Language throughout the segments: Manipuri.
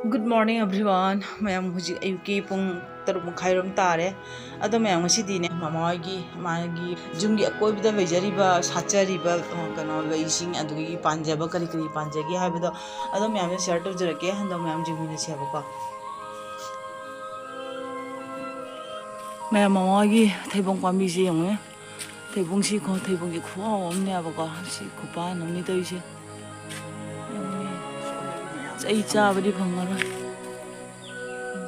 Good morning everyone. Mayam huji ayuki pung taruk makhairam tare. Ado mayam ngasidine mamagi magi jumgi akoibida lejariba sachariba kano leising adugi panjaba kari kari panjagi haibado ado mayam share tawjarake ado mayam jumina sebako. Mayam mamagi thaibong pambi si yongwe. Thaibong si ko thaibong ki khuwa omne abako si kupa namni toise. Ai chabadi phangara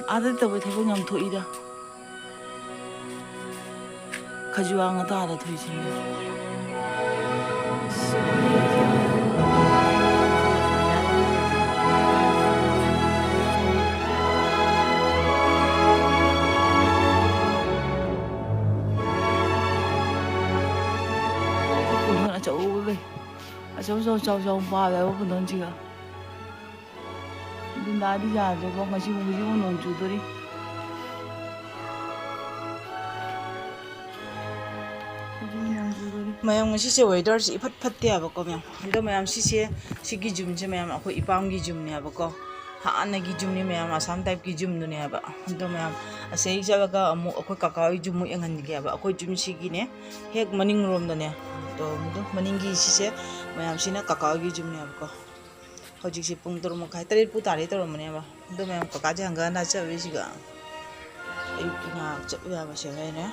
ada tabai thaibo ngam thoida khajua nga ta da thoisi punhon achau ba la bo punhon chiga Dindadi jaje ko ngasi buji mo nong chudori mayam ngasi se weather si phat phat te abako mayam ando mayam si se sigi jum je mayam ako ipam gi jum ne abako ha ana gi jum ni mayam asam type gi jum ne aba ando mayam asei jaga amu ako kakao jum mu engan gi aba ako jum sigi ne hek maning rom da ne to maning gi si se mayam sina kakao gi jum ne abako Hojik si pung turun makai tadi putari turun mana ba? Itu memang kakaja hangga anda cewek sih ga. Ayuh kina cewek apa sih ini?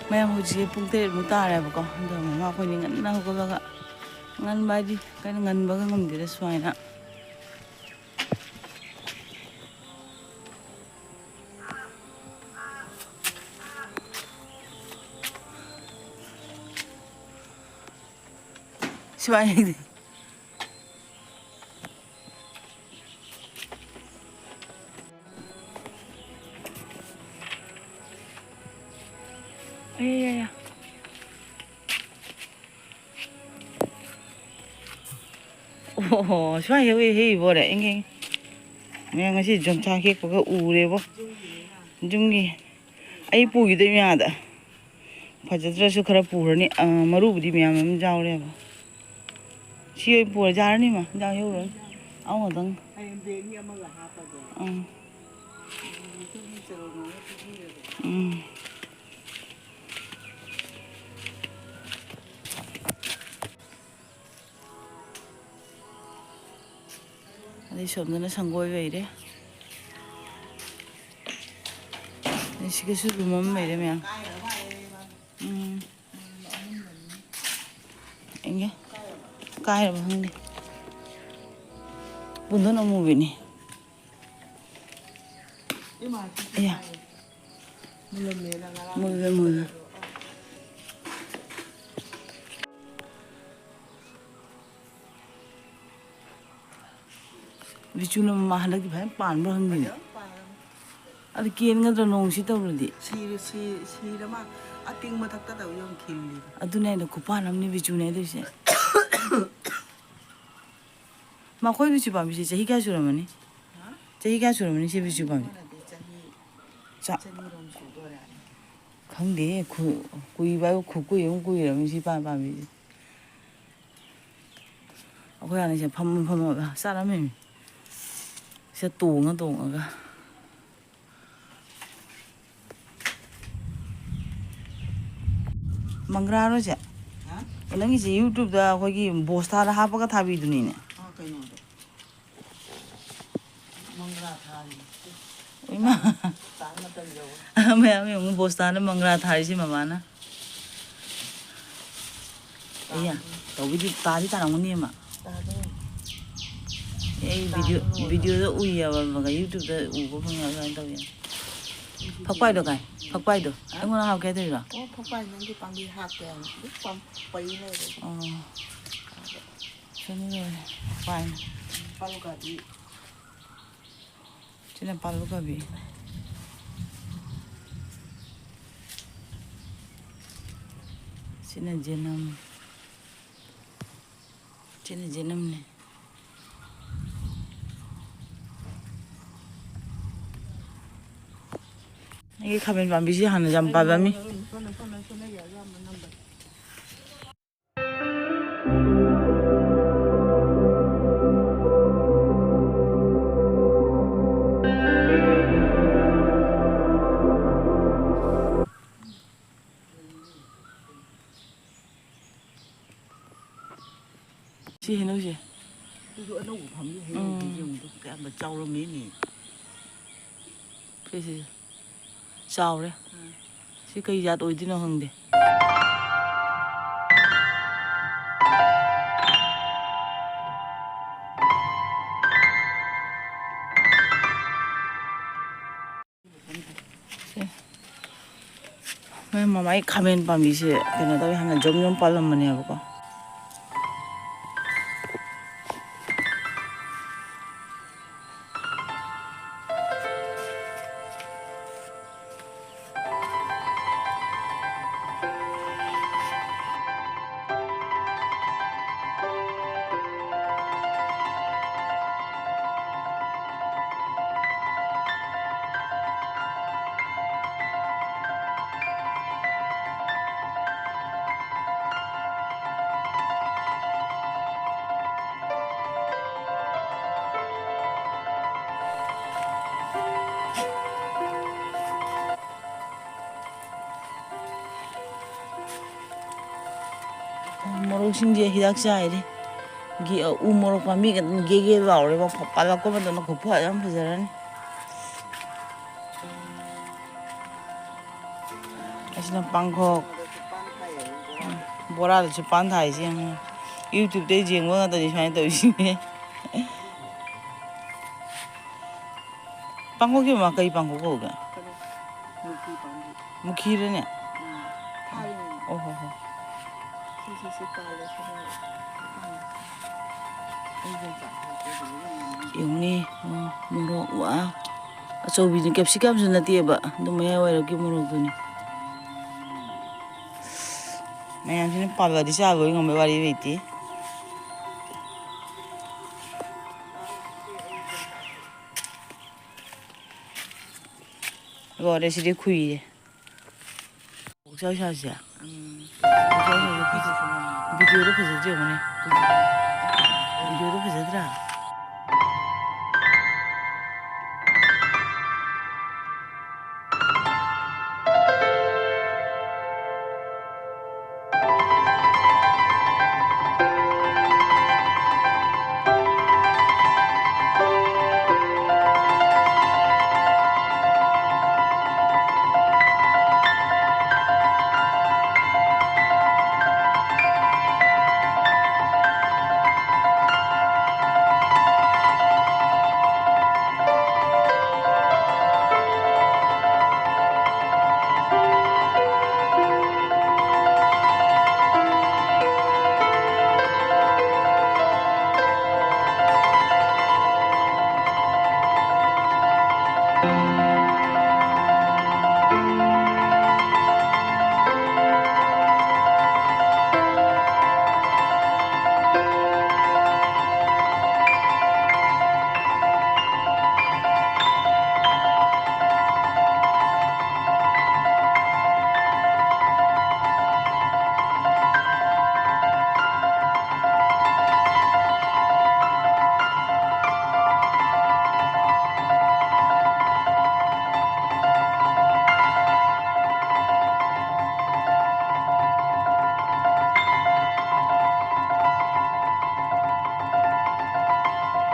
Memang hojik si pung tadi putari apa kau? Itu memang aku ni ngan aku baga ngan baju kan ngan baga ngam dia suai nak. Suai ni. Ya. Oh, suai hei boleh ingin. Memang masih jom cakap kau ure bo. Jumgi. Ayi pui tu memang ada. Fajar terus kerap pura ni maru budi memang jauh le bo. Siapa pura jalan ni mah jauh jauh. Awak dang. Ada somdana sanggoi beire. Sih sudah mau beire memang. Enggak. Kaya bang ni. Bunda nak movie ni. Iya. Mula. Bicu nama mahal lagi bahaya pan bang ni. Ada kian ngan nong si tahu berdi. Si nama ating matak tahu yang kiri. Aduh ni ada kupan namni bicu ni ada sih. Makoi bicu pampi sih cahaya suram ni. Cahaya suram ni sih bicu pampi. Không để cùi bao cùi không cùi là mình chỉ ba mình ở đây sẽ phăm mà sao lắm mình sẽ tuồng ở cả mangra rồi chứ nó cái gì YouTube đó coi cái boss thà là hấp cái thà bị đuôi nè Mangra thari. mà mẹ ông boss thà là mangra thà gì mà mana iya tao video ta đi ta làm cái gì mà video đó ui à và cái YouTube đó ui có phong nào anh tao vậy phát quay được phát quay được anh muốn học cái gì rồi Phát quay những cái bằng đi học kèm biết bằng quay này cho nên là quay palu gabi chỉ là palu gabi chỉ là jenam này 이게 가면 밤비지 하는 잠바밤이 ꯁꯤ ꯍꯩꯅꯧꯁꯦ 그래도 어느 밤이 해요. 그냥 뭐 짜오로 미니. ꯁꯤꯁꯦ ꯆꯥꯎꯔꯦ ꯁꯤ ꯀꯩ ꯖꯥꯠ ꯑꯣꯏꯗꯣꯏꯅꯣ ꯈꯪꯗꯦ 맨 ꯃꯃꯥꯏ ꯈꯥꯃꯦꯟ ꯄꯥꯝꯕꯤꯁꯦ ꯀꯩꯅꯣ ꯇꯧꯋꯤ ꯍꯥꯟꯅ ꯖꯣꯝ ꯄꯥꯜꯂꯝꯕꯅꯦꯕꯀꯣ 모록신지에 히닥 짜이리 우모록 밤이 게게 나오래 막 빨갛고만 너 고파 안 보자라니 아시나 방콕 뭐라도 저 반타이지 유튜브 때 지금 하더니 샤이 또 이시네 방콕이 막 거의 방콕 오가 무키르네 오호호 이거니 모록 와 저비는 캡시감수 나티에바 너무 해와이렇게 모록더니 mayamsini palwadi sago ngombe wari witi gore siri kuyi 옥샤샤샤 옥샤샤샤 비디오로 보세요 어머니 비디오로 보세요